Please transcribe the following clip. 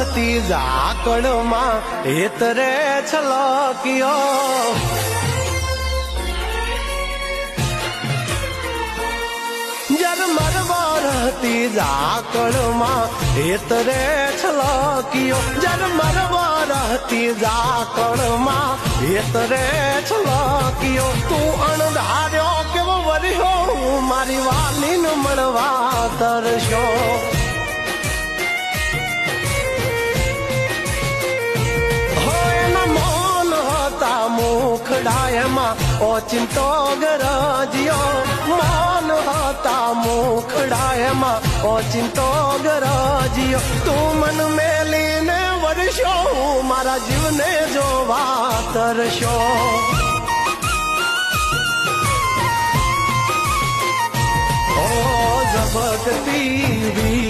વરહતી ઝાકળમાં હેતરે છલક્યો ઝરમર વરહતી ઝાકળમાં હેતરે છલક્યો ઝરમર વરહતી ઝાકળમાં હેતરે છલક્યો તું અણધાર્યો કેવો વર્યો મારી વાલીને મળવા તરસ્યો મુખડાયમાં ઓચિંતો ગરજ્યો મૌન હતા મુખડાયમાં ઓચિંતો ગરજ્યો તું મન મેલીને વરસ્યો મારા જીવને જોવા તરસ્યો ઝબકતી